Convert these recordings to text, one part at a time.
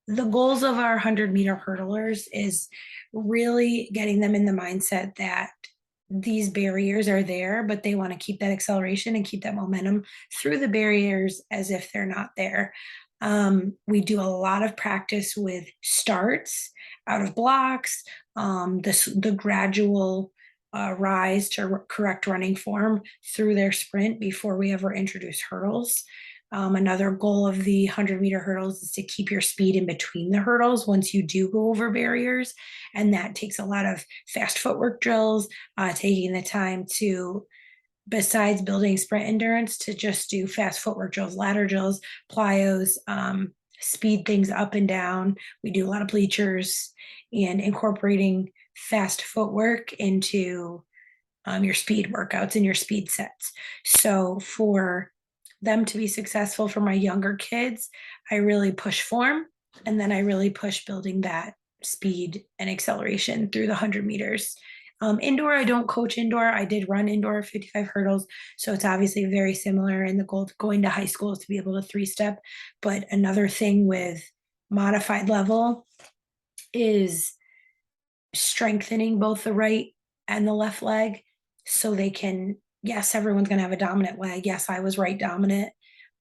the goals of our 100-meter hurdlers is really getting them in the mindset that these barriers are there, but they want to keep that acceleration and keep that momentum through the barriers as if they're not there. We do a lot of practice with starts out of blocks, the gradual rise to correct running form through their sprint before we ever introduce hurdles. Another goal of the 100-meter hurdles is to keep your speed in between the hurdles once you do go over barriers. And that takes a lot of fast footwork drills, taking the time to, besides building sprint endurance, to just do fast footwork drills, ladder drills, plyos, speed things up and down. We do a lot of bleachers and incorporating fast footwork into your speed workouts and your speed sets. So for them to be successful for my younger kids, I really push form, and then I really push building that speed and acceleration through the 100 meters. Indoor, I don't coach indoor. I did run indoor 55 hurdles, so it's obviously very similar. And the goal of going to high school is to be able to three-step. But another thing with modified level is strengthening both the right and the left leg so they can, yes, everyone's going to have a dominant leg. Yes, I was right dominant,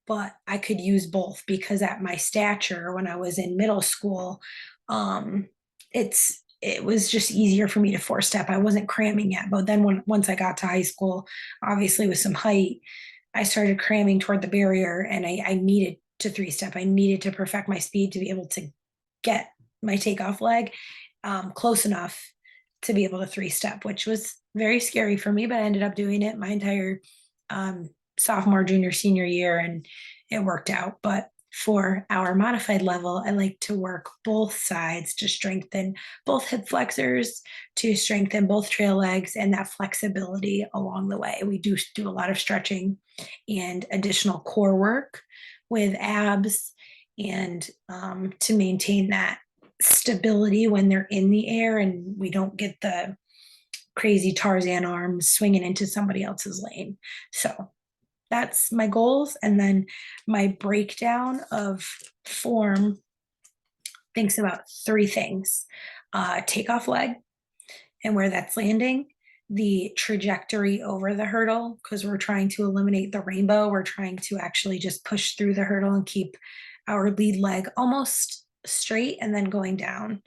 but I could use both because at my stature when I was in middle school, um, it was just easier for me to four step. I wasn't cramming yet, but then once I got to high school, obviously with some height, I started cramming toward the barrier, and I needed to three step. I needed to perfect my speed to be able to get my takeoff leg close enough to be able to three step, which was very scary for me, but I ended up doing it my entire sophomore, junior, senior year, and it worked out. But for our modified level, I like to work both sides to strengthen both hip flexors, to strengthen both trail legs, and that flexibility along the way. We do a lot of stretching and additional core work with abs, and to maintain that stability when they're in the air and we don't get the crazy Tarzan arms swinging into somebody else's lane. So that's my goals. And then my breakdown of form thinks about three things: takeoff leg and where that's landing, the trajectory over the hurdle, because we're trying to eliminate the rainbow. We're trying to actually just push through the hurdle and keep our lead leg almost straight and then going down.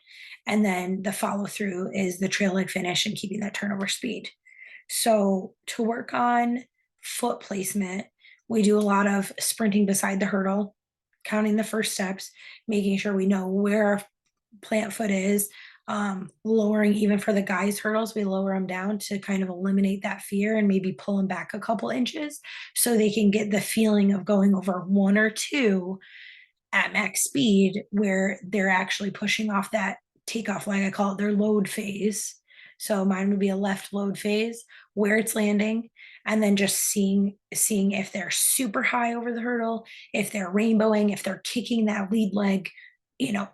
And then the follow through is the trail leg finish and keeping that turnover speed. So to work on foot placement, we do a lot of sprinting beside the hurdle, counting the first steps, making sure we know where our plant foot is, lowering, even for the guys hurdles, we lower them down to kind of eliminate that fear and maybe pull them back a couple inches so they can get the feeling of going over one or two at max speed where they're actually pushing off that takeoff leg. I call it their load phase. So mine would be a left load phase where it's landing, and then just seeing if they're super high over the hurdle, if they're rainbowing, if they're kicking that lead leg,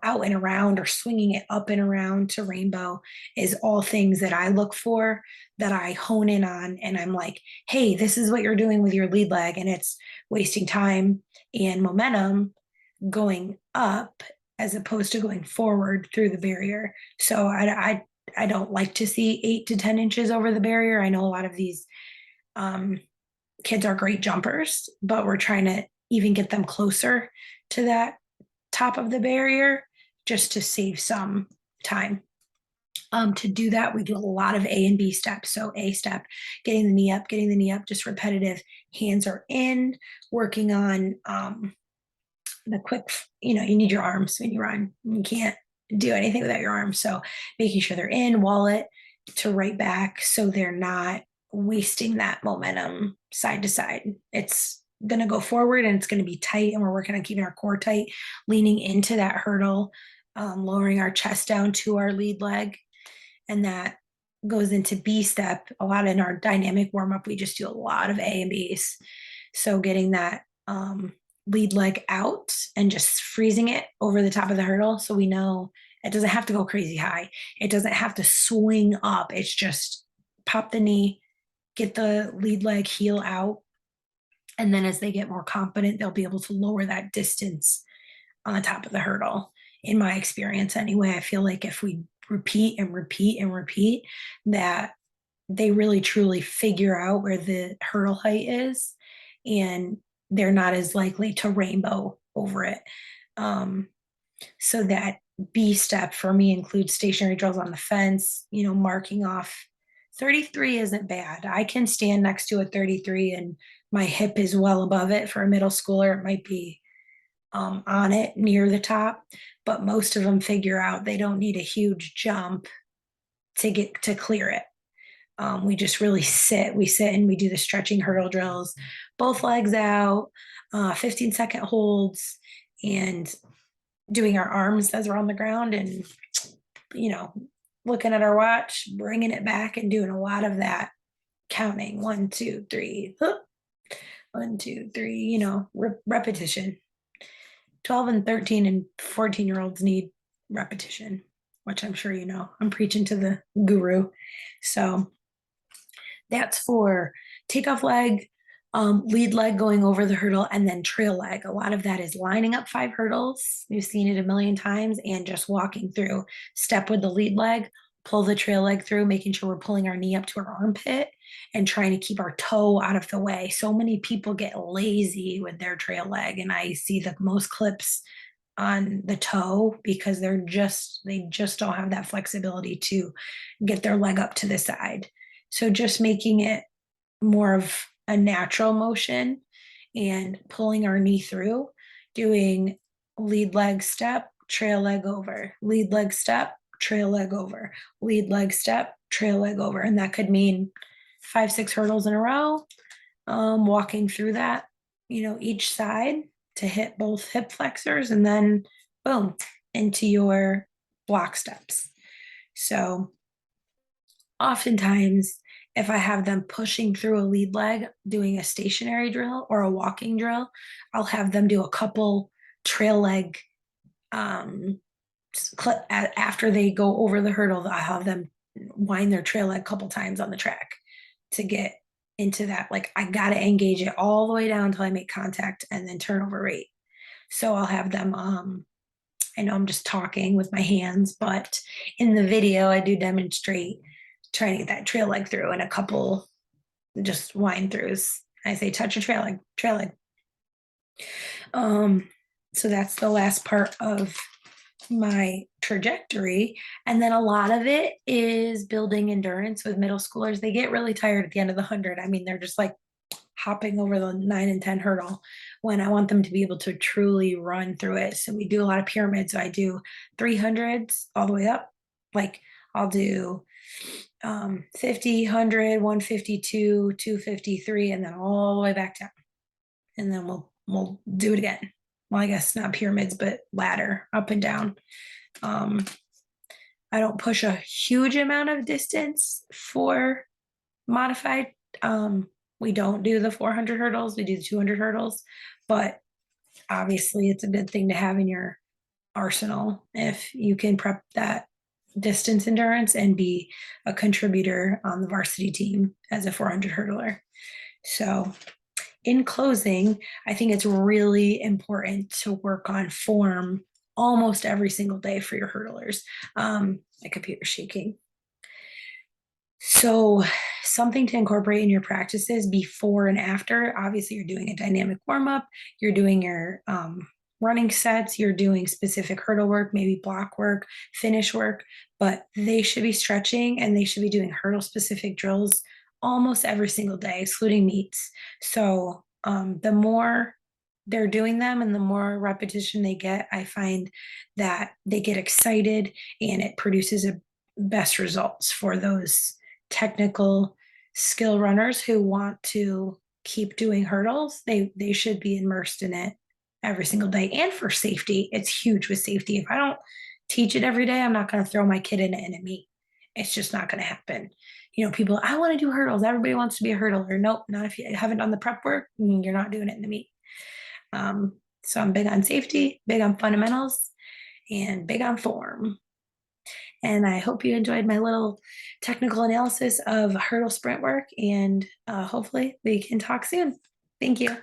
out and around or swinging it up and around to rainbow, is all things that I look for, that I hone in on. And I'm like, hey, this is what you're doing with your lead leg, and it's wasting time and momentum going up as opposed to going forward through the barrier. So I don't like to see 8 to 10 inches over the barrier. I know a lot of these um, kids are great jumpers, but we're trying to even get them closer to that top of the barrier just to save some time. To do that, we do a lot of A and B steps. So A step, getting the knee up, just repetitive. Hands are in, working on the quick, you need your arms when you run. You can't do anything without your arms. So making sure they're in, wallet to right back so they're not wasting that momentum side to side. It's going to go forward and it's going to be tight, and we're working on keeping our core tight, leaning into that hurdle, lowering our chest down to our lead leg. And that goes into B step. A lot in our dynamic warm up, we just do a lot of A and B's. So getting that lead leg out and just freezing it over the top of the hurdle, so we know it doesn't have to go crazy high. It doesn't have to swing up. It's just pop the knee, get the lead leg heel out, and then as they get more confident, they'll be able to lower that distance on the top of the hurdle. in my experience anyway. I feel like if we repeat and repeat and repeat, that they really truly figure out where the hurdle height is, and they're not as likely to rainbow over it. Um, so that B step for me includes stationary drills on the fence, marking off 33 isn't bad. I can stand next to a 33 and my hip is well above it. For a middle schooler, it might be on it near the top, but most of them figure out they don't need a huge jump to get to clear it. We just really sit. We sit and we do the stretching hurdle drills, both legs out, 15-second holds, and doing our arms as we're on the ground, and you know, looking at our watch, bringing it back, and doing a lot of that counting. 1, 2, 3, 1, 2, 3. Repetition. 12 and 13 and 14-year-olds need repetition, which I'm sure you know. I'm preaching to the guru. So that's for takeoff leg, lead leg going over the hurdle, and then trail leg. A lot of that is lining up 5 hurdles. You've seen it a million times, and just walking through. Step with the lead leg, pull the trail leg through, making sure we're pulling our knee up to our armpit and trying to keep our toe out of the way. So many people get lazy with their trail leg, and I see the most clips on the toe because they just don't have that flexibility to get their leg up to the side. So just making it more of a natural motion and pulling our knee through, doing lead leg step, trail leg over, lead leg step, trail leg over, lead leg step, trail leg over. And that could mean 5, 6 hurdles in a row, walking through that, each side to hit both hip flexors, and then boom, into your block steps. So oftentimes, if I have them pushing through a lead leg, doing a stationary drill or a walking drill, I'll have them do a couple trail leg clip after they go over the hurdle. I'll have them wind their trail leg a couple times on the track to get into that. Like, I got to engage it all the way down until I make contact and then turnover rate. So I'll have them, I know I'm just talking with my hands, but in the video, I do demonstrate trying to get that trail leg through and a couple just wind throughs. I say touch a trail leg, trail leg. So that's the last part of my trajectory. And then a lot of it is building endurance with middle schoolers. They get really tired at the end of the 100. I mean, they're just like hopping over the 9 and 10 hurdle when I want them to be able to truly run through it. So we do a lot of pyramids. So I do 300s all the way up. Like, I'll do 50, 100, 152, 253, and then all the way back down. And then we'll do it again. Well, I guess not pyramids, but ladder up and down. I don't push a huge amount of distance for modified. We don't do the 400 hurdles. We do the 200 hurdles, but obviously it's a good thing to have in your arsenal if you can prep that distance endurance and be a contributor on the varsity team as a 400 hurdler. So in closing, I think it's really important to work on form almost every single day for your hurdlers. My computer's shaking. So something to incorporate in your practices before and after. Obviously, you're doing a dynamic warm-up, you're doing your running sets, you're doing specific hurdle work, maybe block work, finish work, but they should be stretching and they should be doing hurdle specific drills almost every single day, excluding meets. So the more they're doing them and the more repetition they get, I find that they get excited and it produces a best results for those technical skill runners who want to keep doing hurdles. They should be immersed in it every single day. And for safety, it's huge with safety. If I don't teach it every day, I'm not going to throw my kid in it and a meet. It's just not going to happen. People, I want to do hurdles. Everybody wants to be a hurdler. Nope, not if you haven't done the prep work. You're not doing it in the meet. So I'm big on safety, big on fundamentals, and big on form. And I hope you enjoyed my little technical analysis of hurdle sprint work, and hopefully we can talk soon. Thank you.